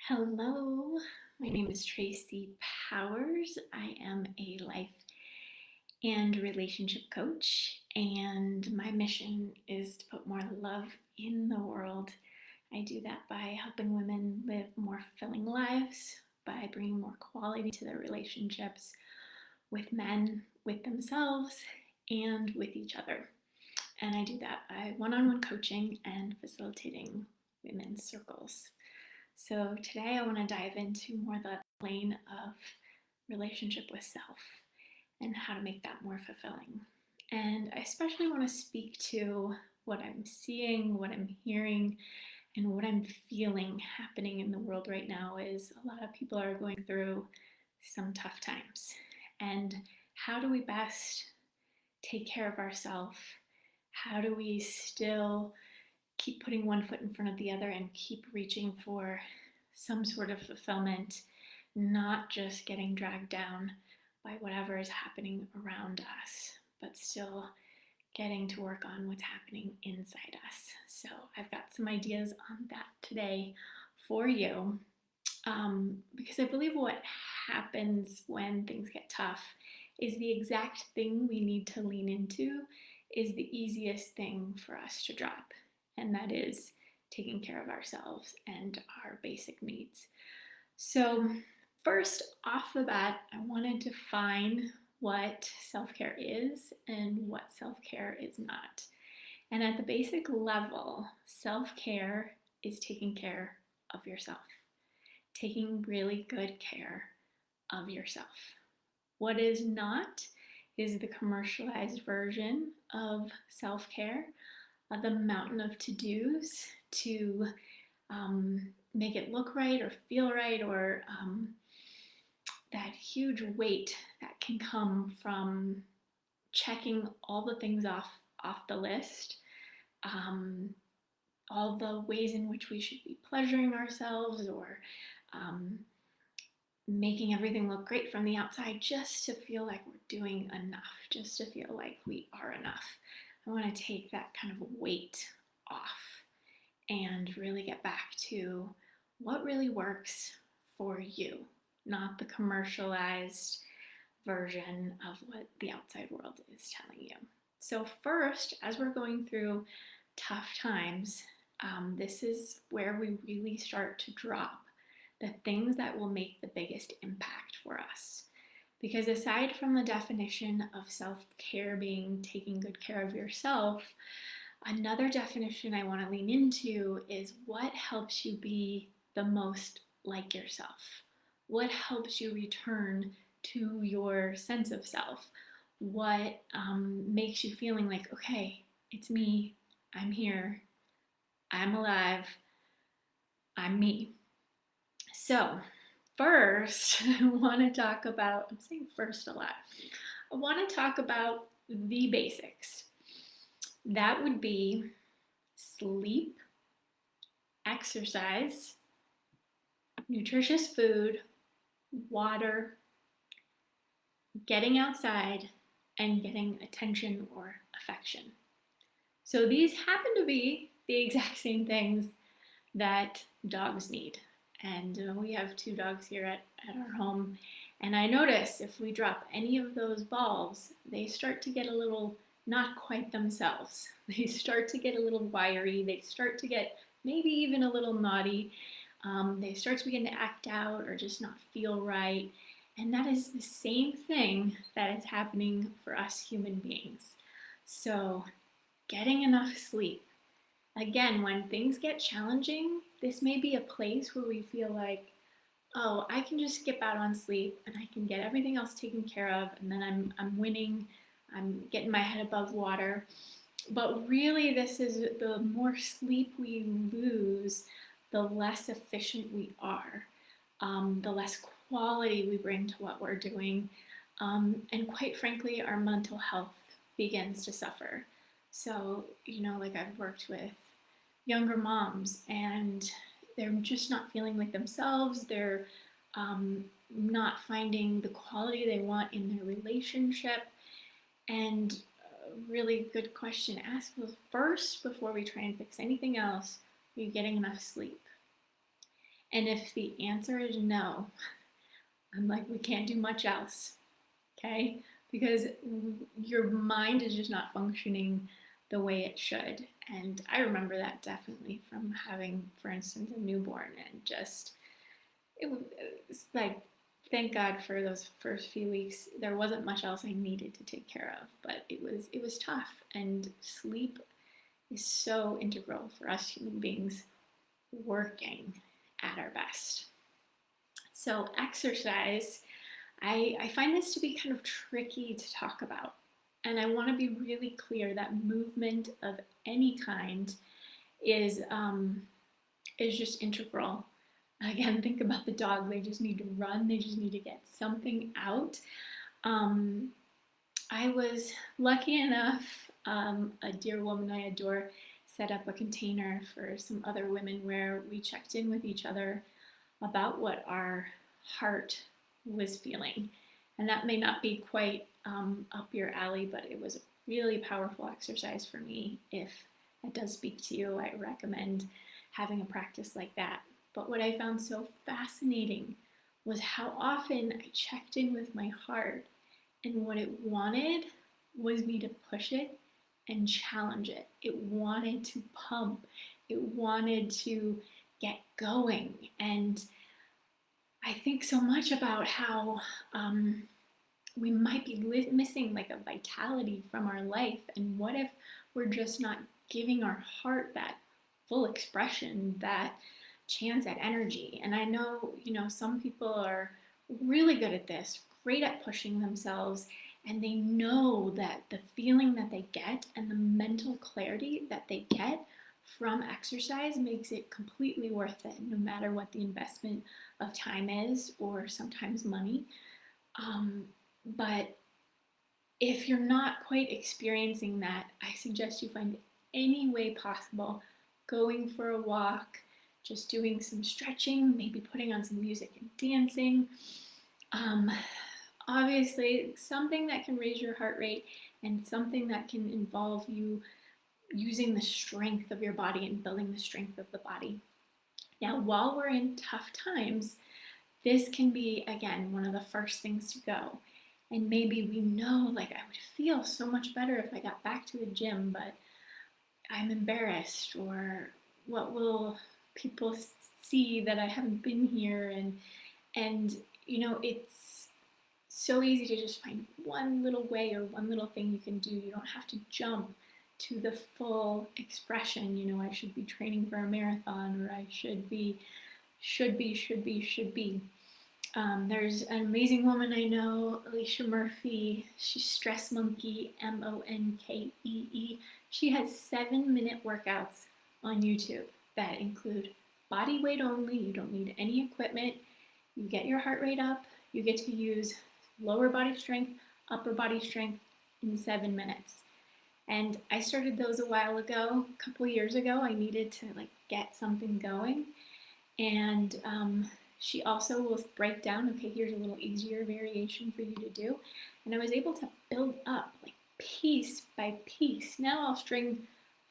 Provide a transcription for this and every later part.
Hello, my name is Tracy Powers. I am a life and relationship coach, and my mission is to put more love in the world. I do that by helping women live more fulfilling lives, by bringing more quality to their relationships with men, with themselves, and with each other. And I do that by one on one coaching and facilitating women's circles. So today I want to dive into more the plane of relationship with self and how to make that more fulfilling. And I especially want to speak to what I'm seeing, what I'm hearing, and what I'm feeling happening in the world right now is a lot of people are going through some tough times. And how do we best take care of ourselves? How do we still keep putting one foot in front of the other and keep reaching for some sort of fulfillment, not just getting dragged down by whatever is happening around us, but still getting to work on what's happening inside us. So I've got some ideas on that today for you, because I believe what happens when things get tough is the exact thing we need to lean into is the easiest thing for us to drop, and that is taking care of ourselves and our basic needs. So first off the bat, I want to define what self-care is and what self-care is not. And at the basic level, self-care is taking care of yourself, taking really good care of yourself. What is not is the commercialized version of self-care, the mountain of to-dos to make it look right or feel right, or that huge weight that can come from checking all the things off the list, all the ways in which we should be pleasuring ourselves, or making everything look great from the outside just to feel like we're doing enough, just to feel like we are enough. I want to take that kind of weight off and really get back to what really works for you, not the commercialized version of what the outside world is telling you. So first, as we're going through tough times, this is where we really start to drop the things that will make the biggest impact for us. Because aside from the definition of self-care being taking good care of yourself, another definition I want to lean into is what helps you be the most like yourself. What helps you return to your sense of self? What makes you feeling like, okay, it's me, I'm here, I'm alive, I'm me. So first, I want to talk about, I'm saying first a lot, I want to talk about the basics. That would be sleep, exercise, nutritious food, water, getting outside, and getting attention or affection. So these happen to be the exact same things that dogs need. And we have 2 dogs here at our home. And I notice if we drop any of those balls, they start to get a little not quite themselves. They start to get a little wiry. They start to get maybe even a little naughty. They start to begin to act out or just not feel right. And that is the same thing that is happening for us human beings. So getting enough sleep. Again, when things get challenging, this may be a place where we feel like, oh, I can just skip out on sleep and I can get everything else taken care of, and then I'm winning, I'm getting my head above water. But really, this is the more sleep we lose, the less efficient we are, the less quality we bring to what we're doing, and quite frankly, our mental health begins to suffer. So, like I've worked with younger moms, and they're just not feeling like themselves. They're not finding the quality they want in their relationship. And a really good question to ask was first, before we try and fix anything else, are you getting enough sleep? And if the answer is no, I'm like, we can't do much else, okay? Because your mind is just not functioning the way it should. And I remember that definitely from having, for instance, a newborn, and just, it was like, thank God for those first few weeks. There wasn't much else I needed to take care of, but it was tough. And sleep is so integral for us human beings working at our best. So exercise, I find this to be kind of tricky to talk about. And I want to be really clear that movement of any kind is just integral. Again, think about the dog. They just need to run. They just need to get something out. Um, I was lucky enough, a dear woman I adore set up a container for some other women where we checked in with each other about what our heart was feeling. And that may not be quite up your alley, but it was a really powerful exercise for me. If it does speak to you, I recommend having a practice like that. But what I found so fascinating was how often I checked in with my heart, and what it wanted was me to push it and challenge it. It wanted to pump, it wanted to get going. And I think so much about how we might be missing like a vitality from our life. And what if we're just not giving our heart that full expression, that chance at energy? And I know, some people are really good at this, great at pushing themselves, and they know that the feeling that they get and the mental clarity that they get from exercise makes it completely worth it, no matter what the investment of time is, or sometimes money. But if you're not quite experiencing that, I suggest you find any way possible going for a walk, just doing some stretching, maybe putting on some music and dancing. Obviously, something that can raise your heart rate and something that can involve you using the strength of your body and building the strength of the body. Now, while we're in tough times, this can be, again, one of the first things to go. And maybe we know, like, I would feel so much better if I got back to the gym, but I'm embarrassed, or what will people see that I haven't been here? And it's so easy to just find one little way or one little thing you can do. You don't have to jump to the full expression. I should be training for a marathon, or I should be. There's an amazing woman I know, Alicia Murphy. She's Stress Monkey, Monkee. She has 7-minute workouts on YouTube that include body weight only. You don't need any equipment. You get your heart rate up. You get to use lower body strength, upper body strength in 7 minutes. And I started those a while ago, a couple years ago. I needed to get something going. And she also will break down, okay, here's a little easier variation for you to do. And I was able to build up piece by piece. Now I'll string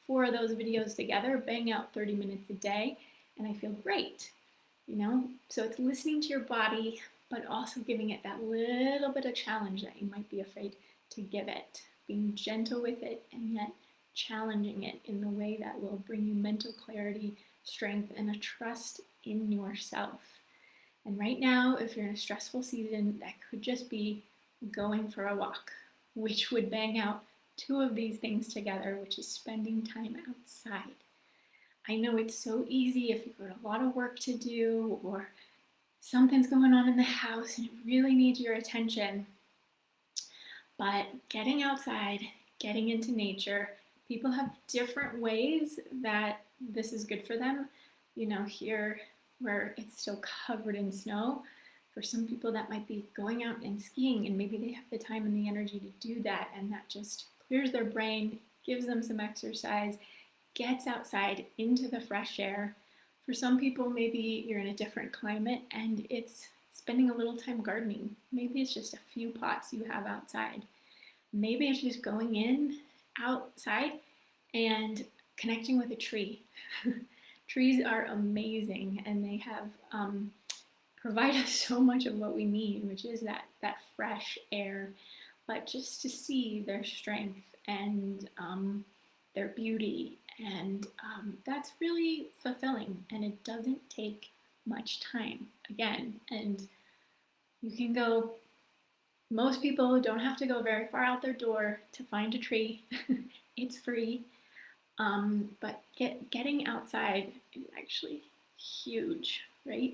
4 of those videos together, bang out 30 minutes a day, and I feel great. So it's listening to your body, but also giving it that little bit of challenge that you might be afraid to give it. Being gentle with it, and yet challenging it in the way that will bring you mental clarity, strength, and a trust in yourself. And right now, if you're in a stressful season, that could just be going for a walk, which would bang out 2 of these things together, which is spending time outside. I know it's so easy if you've got a lot of work to do, or something's going on in the house and it really needs your attention. But getting outside, getting into nature, people have different ways that this is good for them. Here where it's still covered in snow, for some people that might be going out and skiing, and maybe they have the time and the energy to do that, and that just clears their brain, gives them some exercise, gets outside into the fresh air. For some people, maybe you're in a different climate and it's spending a little time gardening. Maybe it's just a few pots you have outside. Maybe it's just going in outside and connecting with a tree. Trees are amazing, and they have provide us so much of what we need, which is that fresh air. But just to see their strength and their beauty, and that's really fulfilling. And it doesn't take much time again. And you can go. Most people don't have to go very far out their door to find a tree. It's free. But getting outside is actually huge, right?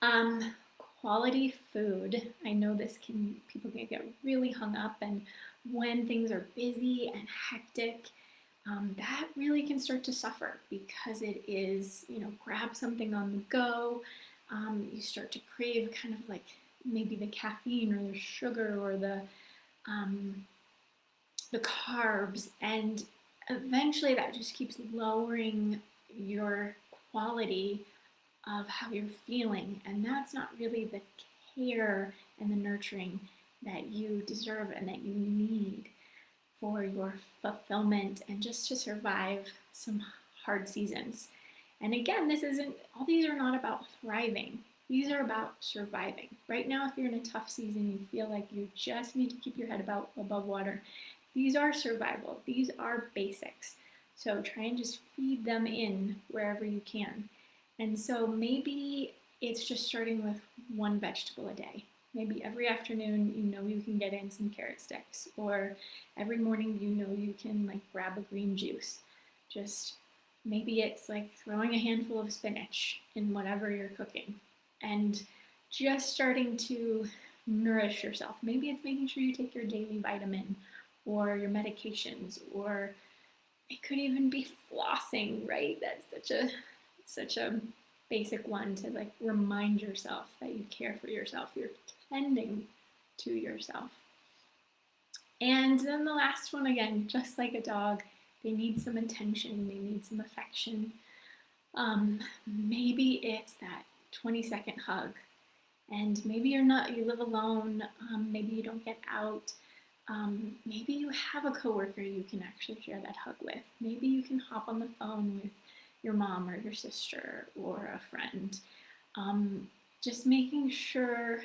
Um, Quality food. I know this can people can get really hung up, and when things are busy and hectic, that really can start to suffer because it is, grab something on the go. You start to crave kind of like maybe the caffeine or the sugar or um, the carbs, and eventually that just keeps lowering your quality of how you're feeling, and that's not really the care and the nurturing that you deserve and that you need for your fulfillment and just to survive some hard seasons. And again, this isn't, all these are not about thriving. These are about surviving. Right now, if you're in a tough season, you feel like you just need to keep your head above water. These are survival. These are basics. So try and just feed them in wherever you can. And so maybe it's just starting with one vegetable a day. Maybe every afternoon you can get in some carrot sticks, or every morning you can like grab a green juice. Just maybe it's like throwing a handful of spinach in whatever you're cooking, and just starting to nourish yourself. Maybe it's making sure you take your daily vitamin or your medications, or it could even be flossing, right? That's such a basic one to like remind yourself that you care for yourself. You're tending to yourself. And then the last one, again, just like a dog, they need some attention, they need some affection. Maybe it's that 20-second hug. And maybe you live alone, maybe you don't get out. Maybe you have a coworker you can actually share that hug with. Maybe you can hop on the phone with your mom or your sister or a friend. Just making sure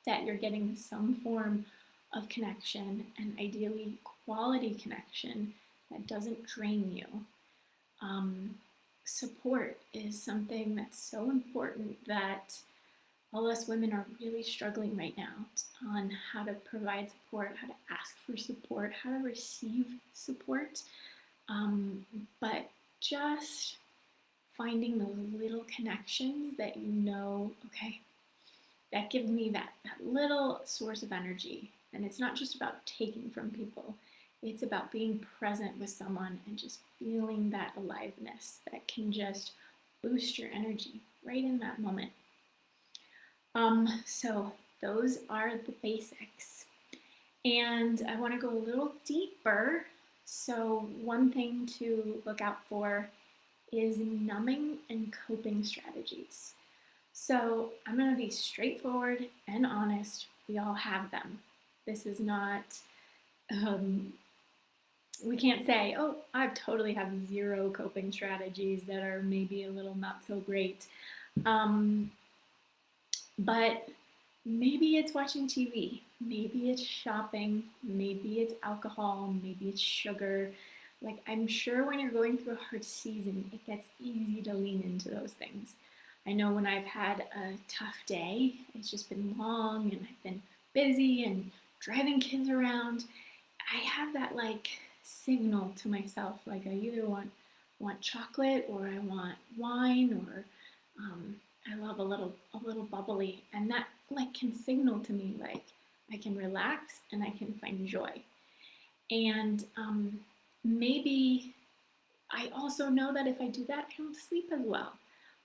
that you're getting some form of connection, and ideally quality connection that doesn't drain you. Support is something that's so important that all us women are really struggling right now on how to provide support, how to ask for support, how to receive support. But just finding those little connections that okay, that gives me that little source of energy. And it's not just about taking from people, it's about being present with someone and just feeling that aliveness that can just boost your energy right in that moment. So those are the basics. And I want to go a little deeper. So one thing to look out for is numbing and coping strategies. So I'm going to be straightforward and honest. We all have them. This is not, we can't say, oh, I totally have zero coping strategies that are maybe a little not so great. But maybe it's watching TV, maybe it's shopping, maybe it's alcohol, maybe it's sugar. Like, I'm sure when you're going through a hard season, it gets easy to lean into those things. I know when I've had a tough day, it's just been long and I've been busy and driving kids around, I have that like signal to myself, like I either want chocolate or I want wine, or I love a little bubbly, and that like can signal to me like I can relax and I can find joy. And maybe I also know that if I do that, I don't sleep as well,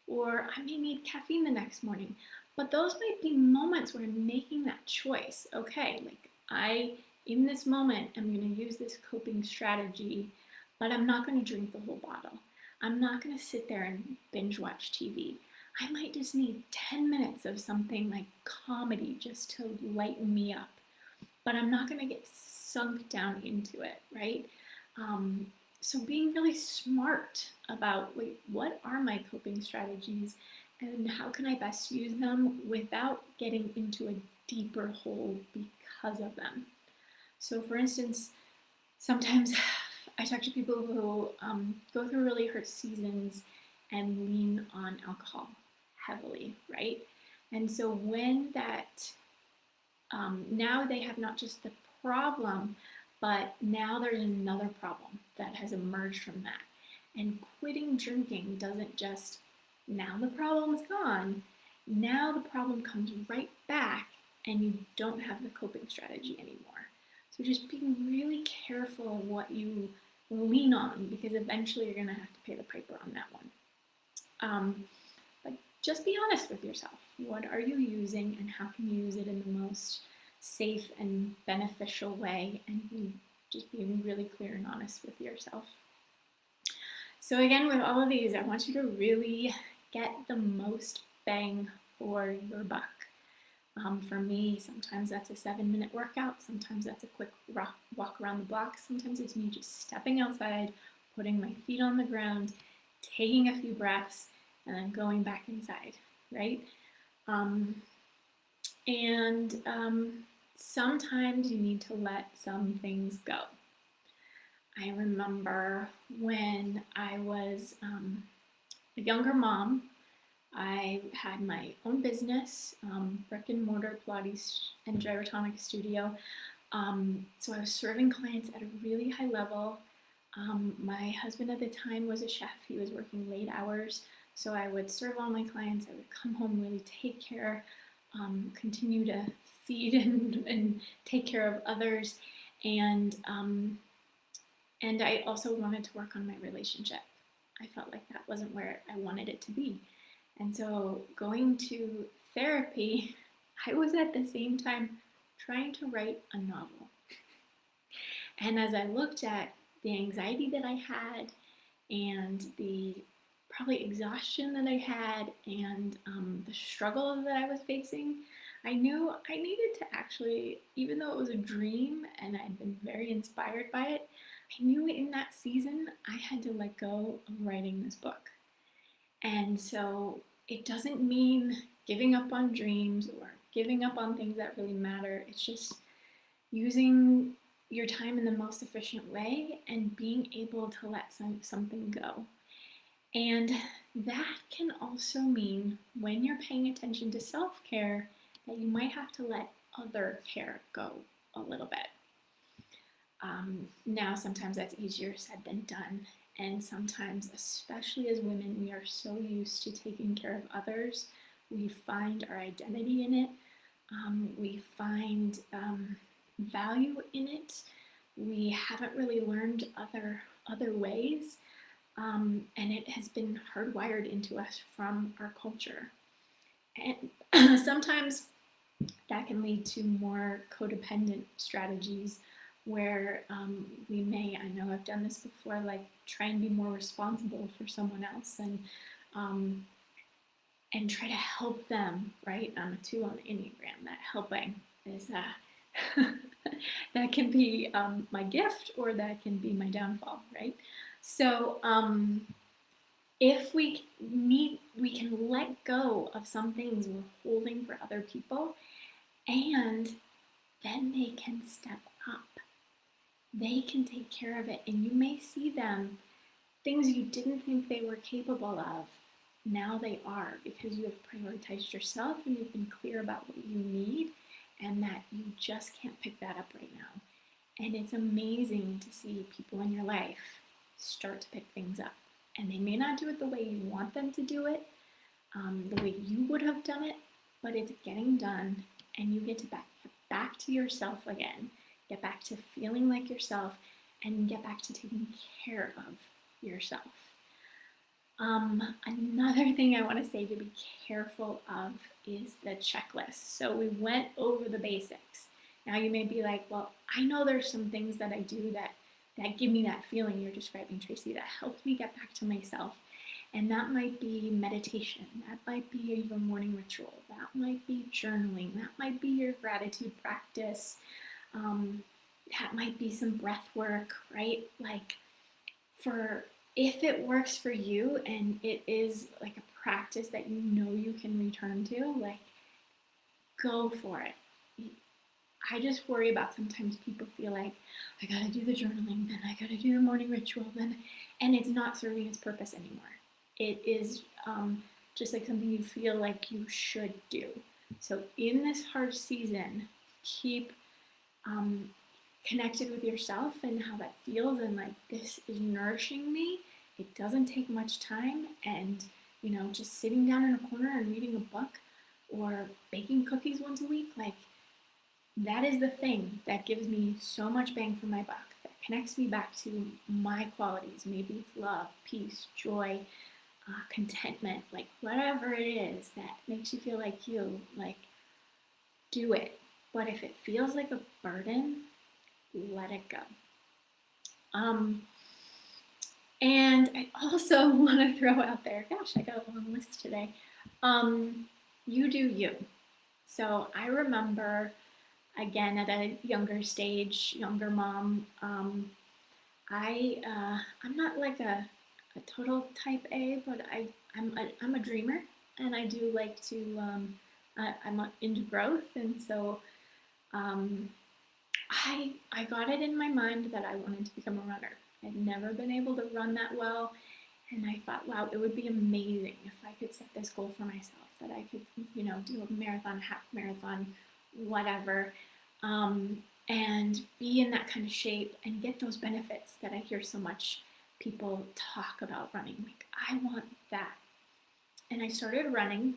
or I may need caffeine the next morning. But those might be moments where I'm making that choice. Okay, like in this moment, I'm going to use this coping strategy, but I'm not going to drink the whole bottle. I'm not going to sit there and binge watch TV. I might just need 10 minutes of something like comedy just to lighten me up, but I'm not going to get sunk down into it, right? So being really smart about, wait, what are my coping strategies and how can I best use them without getting into a deeper hole because of them? So for instance, sometimes I talk to people who go through really hurt seasons and lean on alcohol heavily, right? And so when that, now they have not just the problem, but now there's another problem that has emerged from that. And quitting drinking doesn't just, now the problem's gone, now the problem comes right back and you don't have the coping strategy anymore. So just being really careful of what you lean on, because eventually you're going to have to pay the piper on that one. But just be honest with yourself. What are you using and how can you use it in the most safe and beneficial way, and just being really clear and honest with yourself. So again, with all of these, I want you to really get the most bang for your buck. For me, sometimes that's a 7-minute workout. Sometimes that's a quick walk around the block. Sometimes it's me just stepping outside, putting my feet on the ground, taking a few breaths, and then going back inside, right? Sometimes you need to let some things go. I remember when I was a younger mom, I had my own business, brick and mortar Pilates and gyrotonic studio. So I was serving clients at a really high level. My husband at the time was a chef. He was working late hours. So I would serve all my clients. I would come home, really take care, continue to feed and take care of others. And I also wanted to work on my relationship. I felt like that wasn't where I wanted it to be. And so going to therapy, I was at the same time trying to write a novel. And as I looked at the anxiety that I had and the probably exhaustion that I had and the struggle that I was facing, I knew I needed to actually, even though it was a dream and I'd been very inspired by it, I knew in that season I had to let go of writing this book. And so it doesn't mean giving up on dreams or giving up on things that really matter. It's just using your time in the most efficient way and being able to let something go. And that can also mean when you're paying attention to self-care that you might have to let other care go a little bit. Now, sometimes that's easier said than done. And sometimes, especially as women, we are so used to taking care of others. We find our identity in it. We find value in it. We haven't really learned other ways. And it has been hardwired into us from our culture. And sometimes that can lead to more codependent strategies where we may, I know I've done this before, like try and be more responsible for someone else and try to help them, right? I'm a 2 on the Enneagram. That helping is that can be my gift or that can be my downfall, right? So if we can let go of some things we're holding for other people, and then they can step up. They can take care of it, and you may see them, things you didn't think they were capable of, now they are, because you have prioritized yourself and you've been clear about what you need and that you just can't pick that up right now. And it's amazing to see people in your life start to pick things up. And they may not do it the way you want them to do it, the way you would have done it, but it's getting done, and you get to get back to yourself again, get back to feeling like yourself, and get back to taking care of yourself. Another thing I want to say to be careful of is the checklist. So we went over the basics. Now you may be like, well, I know there's some things that I do that give me that feeling you're describing, Tracy, that helps me get back to myself. And that might be meditation. That might be your morning ritual. That might be journaling. That might be your gratitude practice. That might be some breath work, right? Like, for if it works for you and it is like a practice that you know you can return to, like go for it. I just worry about sometimes people feel like I gotta do the journaling, then I gotta do the morning ritual, then, and it's not serving its purpose anymore. It is just like something you feel like you should do. So in this hard season, keep um, connected with yourself and how that feels, and like this is nourishing me. It doesn't take much time, and just sitting down in a corner and reading a book or baking cookies once a week, like that is the thing that gives me so much bang for my buck, that connects me back to my qualities. Maybe it's love, peace, joy, contentment, like whatever it is that makes you feel like you, like do it. But if it feels like a burden, let it go. Um, and I also want to throw out there, gosh, I got a long list today. You do you. So I remember, again, at a younger stage, younger mom, I'm not like a total type A, but I'm a dreamer, and I do like to I'm into growth, and so um, I got it in my mind that I wanted to become a runner. I'd never been able to run that well, and I thought, wow, it would be amazing if I could set this goal for myself, that I could, do a marathon, half marathon, whatever, and be in that kind of shape and get those benefits that I hear so much people talk about running. Like, I want that. And I started running,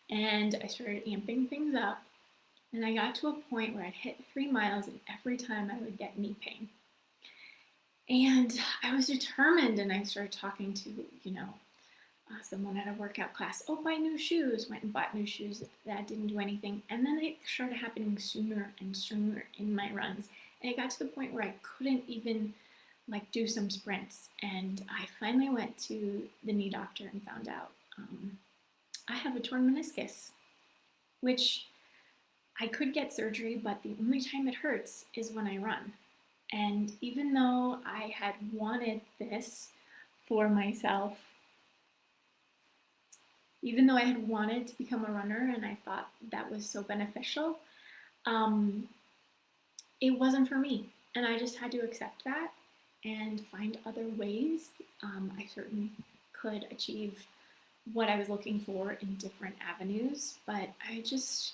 and I started amping things up, and I got to a point where I'd hit 3 miles, and every time I would get knee pain. And I was determined, and I started talking to, someone at a workout class. Oh, buy new shoes. Went and bought new shoes. That didn't do anything. And then it started happening sooner and sooner in my runs. And it got to the point where I couldn't even like do some sprints. And I finally went to the knee doctor and found out I have a torn meniscus, which I could get surgery, but the only time it hurts is when I run. And even though I had wanted this for myself, even though I had wanted to become a runner and I thought that was so beneficial, um, it wasn't for me. And I just had to accept that and find other ways. I certainly could achieve what I was looking for in different avenues, but I just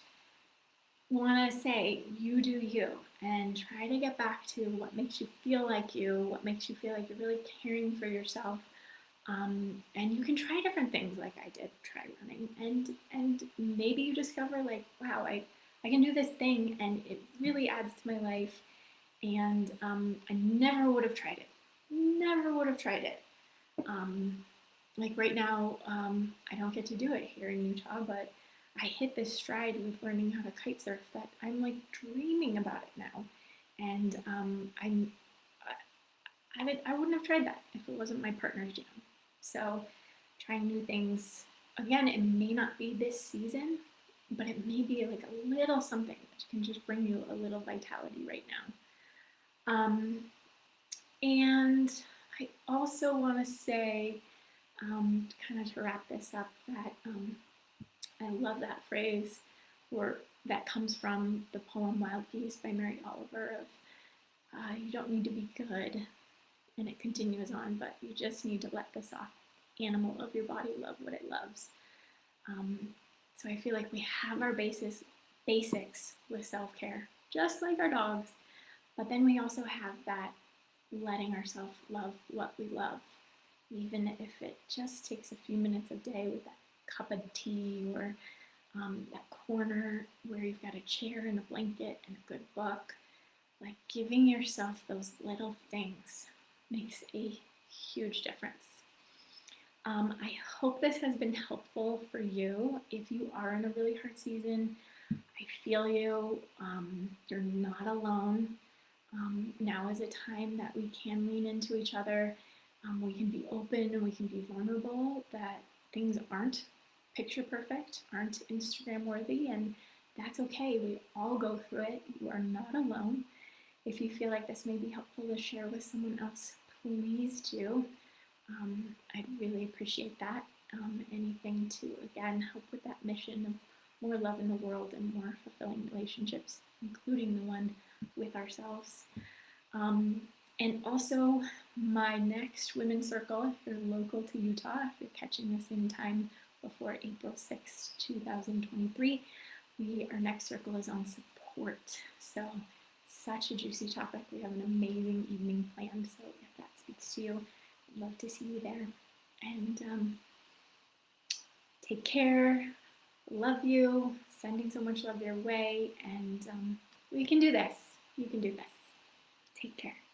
want to say you do you, and try to get back to what makes you feel like you, what makes you feel like you're really caring for yourself. And you can try different things, like I did try running, and maybe you discover like, wow, I can do this thing and it really adds to my life, and I never would have tried it. Never would have tried it. Like right now, I don't get to do it here in Utah, but I hit this stride with learning how to kite surf that I'm like dreaming about it now, and I wouldn't have tried that if it wasn't my partner's jam. So trying new things, again, it may not be this season, but it may be like a little something that can just bring you a little vitality right now. And I also want to say, kind of to wrap this up, that I love that phrase, or that comes from the poem Wild Geese by Mary Oliver, of you don't need to be good, and it continues on, but you just need to let the soft animal of your body love what it loves. So I feel like we have our basics with self-care, just like our dogs, but then we also have that letting ourselves love what we love, even if it just takes a few minutes a day with that cup of tea, or that corner where you've got a chair and a blanket and a good book. Like, giving yourself those little things makes a huge difference. I hope this has been helpful for you. If you are in a really hard season, I feel you. You're not alone. Now is a time that we can lean into each other. We can be open and we can be vulnerable, that things aren't picture perfect, aren't Instagram worthy, and that's okay. We all go through it. You are not alone. If you feel like this may be helpful to share with someone else, please do. I'd really appreciate that. Anything to, again, help with that mission of more love in the world and more fulfilling relationships, including the one with ourselves. And also, my next women's circle, if you're local to Utah, if you're catching this in time before April 6, 2023, our next circle is on support. So, such a juicy topic. We have an amazing evening planned. So, if that speaks to you, I'd love to see you there. And take care. Love you. Sending so much love your way. And we can do this. You can do this. Take care.